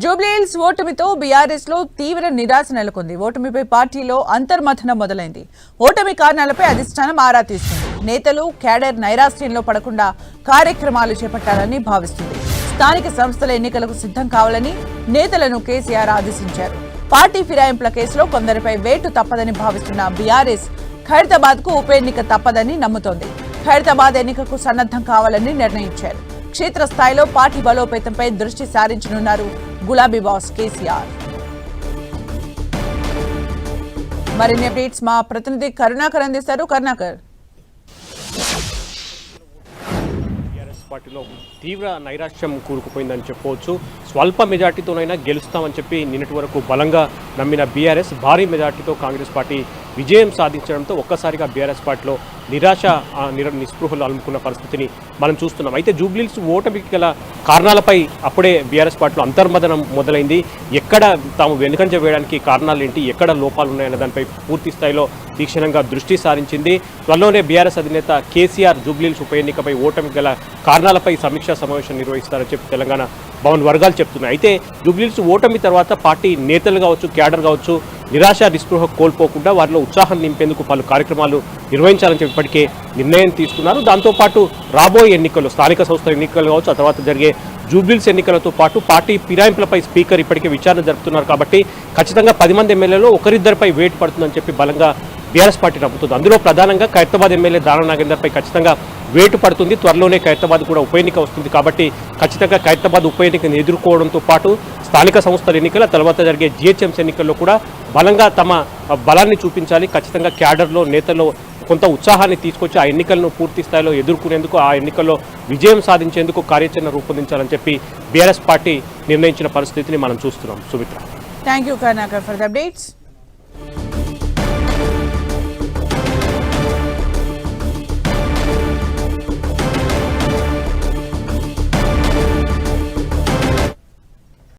Jubilee Hills ఓటమితో BRS లో తీవ్ర నిరాశ నెలకొంది. ఓటమిపై పార్టీలో అంతర్మథనం మొదలైంది. ఓటమి కారణాలపై అధిష్టానం ఆరా తీస్తుంది. నేతలు క్యాడర్ నైరాశ్యంలో పడకుండా కార్యక్రమాలు చేపట్టాలని భావిస్తుంది. స్థానిక సంస్థల ఎన్నికలకు సిద్ధం కావాలని నేతలను కేసీఆర్ ఆదేశించారు. పార్టీ ఫిరాయింపుల కేసులో కొందరిపై వేటు తప్పదని భావిస్తున్న బీఆర్ఎస్ ఖైరతాబాద్ కు ఉప ఎన్నిక తప్పదని నమ్ముతోంది. ఖైరతాబాద్ ఎన్నికకు సన్నద్ధం కావాలని నిర్ణయించారు. క్షేత్రస్థాయిలో పార్టీ బలోపేతంపై దృష్టి సారించనున్నారు గులాబీ బాస్ కేసీఆర్. మరిన్ని అప్డేట్స్ మా ప్రతినిధి కరుణాకర్ అందిస్తారు. కరుణాకర్, పార్టీలో తీవ్ర నైరాశ్యం కూరుకుపోయిందని చెప్పవచ్చు. స్వల్ప మెజార్టీతోనైనా గెలుస్తామని చెప్పి నిన్నటి వరకు బలంగా నమ్మిన బీఆర్ఎస్ భారీ మెజార్టీతో కాంగ్రెస్ పార్టీ విజయం సాధించడంతో ఒక్కసారిగా బీఆర్ఎస్ పార్టీలో నిరాశ నిస్పృహలు అలుముకున్న పరిస్థితిని మనం చూస్తున్నాం. అయితే జూబ్లీహిల్స్ ఓటమికి గల కారణాలపై అప్పుడే బీఆర్ఎస్ పార్టీలో అంతర్మథనం మొదలైంది. ఎక్కడ తాము వెనుకంజ వేయడానికి కారణాలు ఏంటి, ఎక్కడ లోపాలు ఉన్నాయన్న దానిపై పూర్తి స్థాయిలో తీక్షణంగా దృష్టి సారించింది. త్వరలోనే బీఆర్ఎస్ అధినేత కేసీఆర్ జూబ్లీహిల్స్ ఉప ఎన్నికపై ఓటమికి గల కారణాలపై సమీక్షా సమావేశం నిర్వహిస్తారని చెప్పి తెలంగాణ భవన్ వర్గాలు చెప్తున్నాయి. అయితే జూబ్లీహిల్స్ ఓటమి తర్వాత పార్టీ నేతలు కావచ్చు, క్యాడర్ కావచ్చు, నిరాశ నిస్పృహ కోల్పోకుండా వారిలో ఉత్సాహం నింపేందుకు పలు కార్యక్రమాలు నిర్వహించాలని చెప్పి ఇప్పటికే నిర్ణయం తీసుకున్నారు. దాంతోపాటు రాబోయే ఎన్నికలు, స్థానిక సంస్థల ఎన్నికలు కావచ్చు, ఆ తర్వాత జరిగే జూబ్లీహిల్స్ ఎన్నికలతో పాటు పార్టీ ఫిరాయింపులపై స్పీకర్ ఇప్పటికే విచారణ జరుపుతున్నారు. కాబట్టి ఖచ్చితంగా 10 మంది ఎమ్మెల్యేలో ఒకరిద్దరిపై వేటు పడుతుందని చెప్పి బలంగా బీఆర్ఎస్ పార్టీ నమ్ముతుంది. అందులో ప్రధానంగా ఖైరతాబాద్ ఎమ్మెల్యే దానం నాగేందర్పై ఖచ్చితంగా వేటు పడుతుంది. త్వరలోనే ఖైరతాబాద్ కూడా ఉప ఎన్నిక వస్తుంది. కాబట్టి ఖచ్చితంగా ఖైరతాబాద్ ఉప ఎన్నికను ఎదుర్కోవడంతో పాటు స్థానిక సంస్థల ఎన్నికల తర్వాత జరిగే జీహెచ్ఎంసీ ఎన్నికల్లో కూడా బలంగా తమ బలాన్ని చూపించాలి. ఖచ్చితంగా క్యాడర్లో, నేతల్లో కొంత ఉత్సాహాన్ని తీసుకొచ్చి ఆ ఎన్నికలను పూర్తి స్థాయిలో ఎదుర్కొనేందుకు, ఆ ఎన్నికల్లో విజయం సాధించేందుకు కార్యాచరణ రూపొందించాలని చెప్పి బీఆర్ఎస్ పార్టీ నిర్ణయించిన పరిస్థితిని మనం చూస్తున్నాం. Sumitra, thank you Karunakar for the updates.